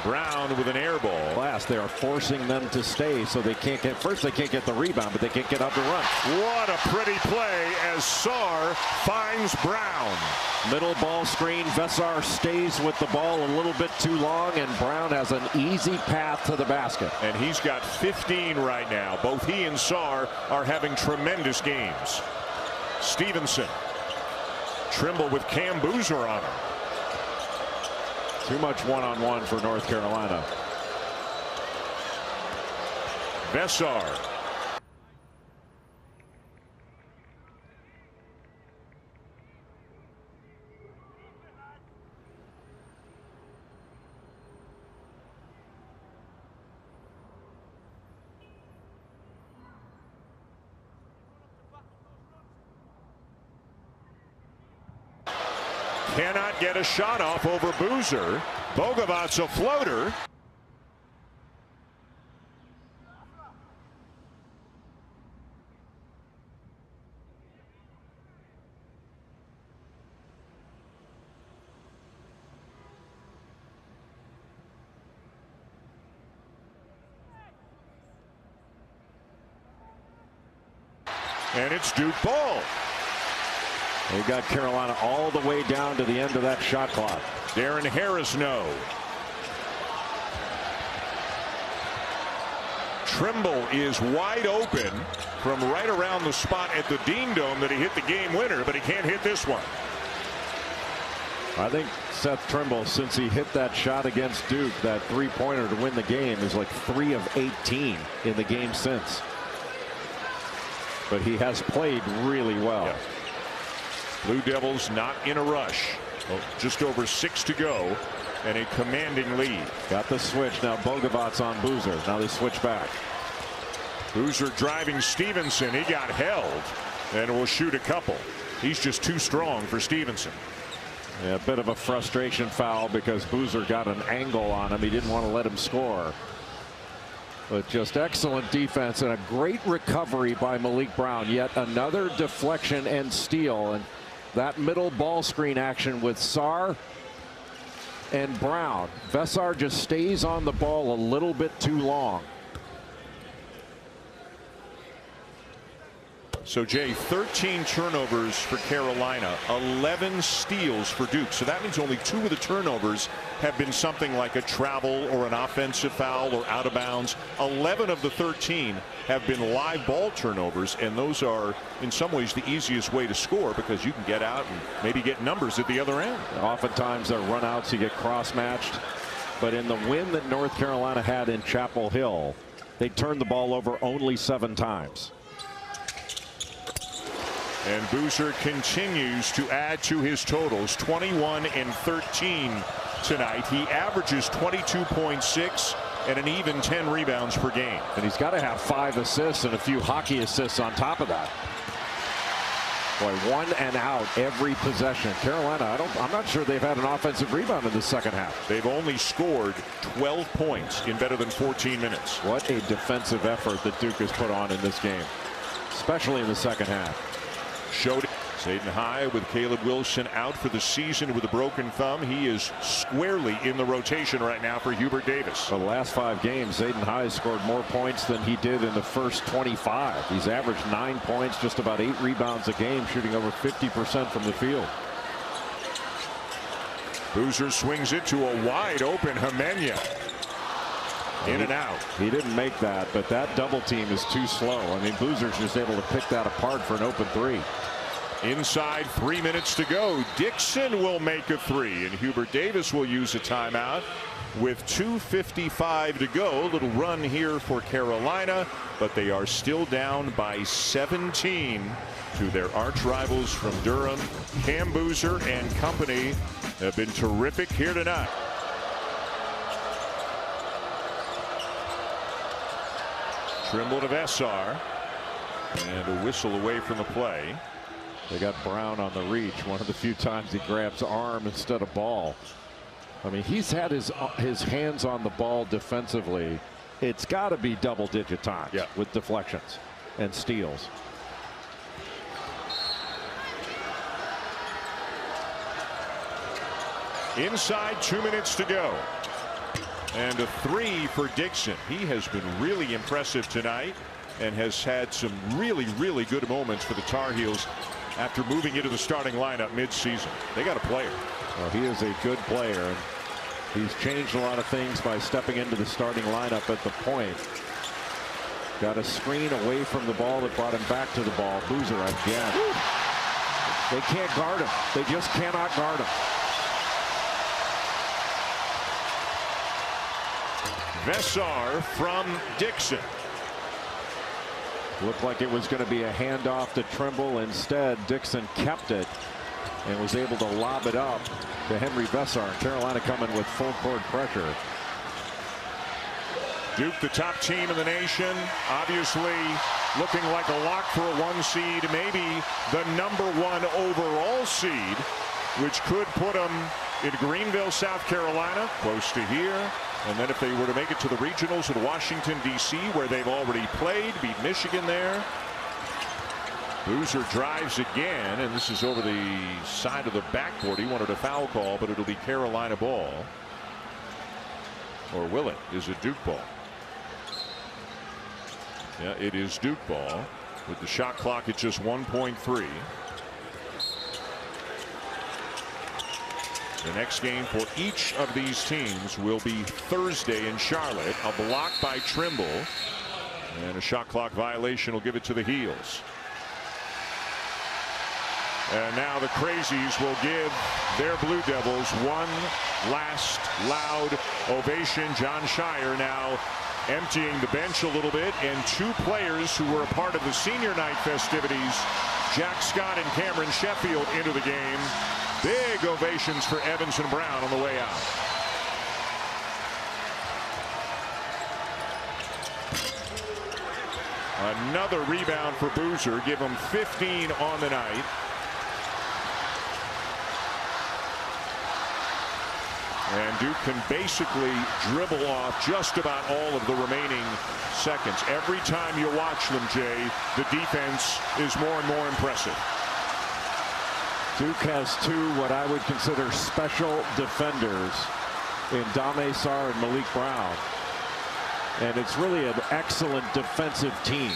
Brown with an air ball. Last, they are forcing them to stay, so they can't get, first they can't get the rebound, but they can't get out the run. What a pretty play as Sarr finds Brown. Middle ball screen. Vesar stays with the ball a little bit too long, and Brown has an easy path to the basket. And he's got 15 right now. Both he and Sarr are having tremendous games. Stevenson. Trimble with Cam Boozer on him. Too much one-on-one for North Carolina. Vesar. Cannot get a shot off over Boozer. Bogovac's a floater. And it's Duke ball. They got Carolina all the way down to the end of that shot clock. Darren Harris, no. Trimble is wide open from right around the spot at the Dean Dome that he hit the game winner, but he can't hit this one. I think Seth Trimble, since he hit that shot against Duke, that three-pointer to win the game, is like 3 of 18 in the game since. But he has played really well. Yeah. Blue Devils not in a rush. Just over 6 to go and a commanding lead. Got the switch now. Bogovac's on Boozer. Now they switch back. Boozer driving Stevenson. He got held and will shoot a couple. He's just too strong for Stevenson. Yeah, a bit of a frustration foul because Boozer got an angle on him. He didn't want to let him score. But just excellent defense and a great recovery by Malik Brown. Yet another deflection and steal. And that middle ball screen action with Sarr and Brown. Vesar just stays on the ball a little bit too long. So, Jay, 13 turnovers for Carolina, 11 steals for Duke. So that means only 2 of the turnovers have been something like a travel or an offensive foul or out of bounds. 11 of the 13 have been live ball turnovers, and those are in some ways the easiest way to score because you can get out and maybe get numbers at the other end. Oftentimes they're runouts, you get cross-matched. But in the win that North Carolina had in Chapel Hill, they turned the ball over only 7 times. And Boozer continues to add to his totals. 21 and 13 tonight. He averages 22.6 and an even 10 rebounds per game. And he's got to have 5 assists and a few hockey assists on top of that. Boy, 1 and out every possession. Carolina, I'm not sure they've had an offensive rebound in the second half. They've only scored 12 points in better than 14 minutes. What a defensive effort that Duke has put on in this game, especially in the second half. Showed it. Zayden High with Caleb Wilson out for the season with a broken thumb. He is squarely in the rotation right now for Hubert Davis. For the last 5 games, Zayden High scored more points than he did in the first 25. He's averaged 9 points, just about 8 rebounds a game, shooting over 50% from the field. Boozer swings it to a wide open Hemenya. In and out. He didn't make that, but that double team is too slow. I mean, Boozer's just able to pick that apart for an open 3. Inside 3 minutes to go. Dixon will make a 3, and Hubert Davis will use a timeout with 2:55 to go. A little run here for Carolina, but they are still down by 17 to their arch rivals from Durham. Cam Boozer and company have been terrific here tonight. Trimble to Vessar, and a whistle away from the play. They got Brown on the reach. One of the few times he grabs arm instead of ball. I mean, he's had his hands on the ball defensively. It's got to be double-digit times with deflections and steals. Inside 2 minutes to go. And a 3 for Dixon. He has been really impressive tonight and has had some really good moments for the Tar Heels after moving into the starting lineup mid-season. They got a player. Well, he is a good player, and he's changed a lot of things by stepping into the starting lineup at the point. Got a screen away from the ball that brought him back to the ball. Boozer again. They can't guard him. They just cannot guard him. Vessar from Dixon. Looked like it was going to be a handoff to Trimble. Instead, Dixon kept it and was able to lob it up to Henry Vessar. Carolina coming with full court pressure. Duke, the top team in the nation, obviously looking like a lock for a 1 seed, maybe the #1 overall seed, which could put them in Greenville, South Carolina, close to here. And then if they were to make it to the regionals in Washington, D.C., where they've already played, beat Michigan there. Boozer drives again, and this is over the side of the backboard. He wanted a foul call, but it'll be Carolina ball. Or will it? Is it Duke ball? Yeah, it is Duke ball with the shot clock at just 1.3. The next game for each of these teams will be Thursday in Charlotte. A block by Trimble, and a shot clock violation will give it to the Heels. And now the Crazies will give their Blue Devils one last loud ovation. John Shire now emptying the bench a little bit, and 2 players who were a part of the senior night festivities, Jack Scott and Cameron Sheffield, into the game. Big ovations for Evans and Brown on the way out. Another rebound for Boozer. Give him 15 on the night. And Duke can basically dribble off just about all of the remaining seconds. Every time you watch them, Jay, the defense is more and more impressive. Duke has 2 what I would consider special defenders in Dame Sarr and Malik Brown. And it's really an excellent defensive team.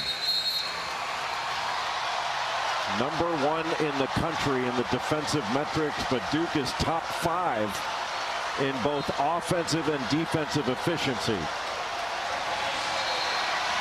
#1 in the country in the defensive metrics, but Duke is top 5 in both offensive and defensive efficiency.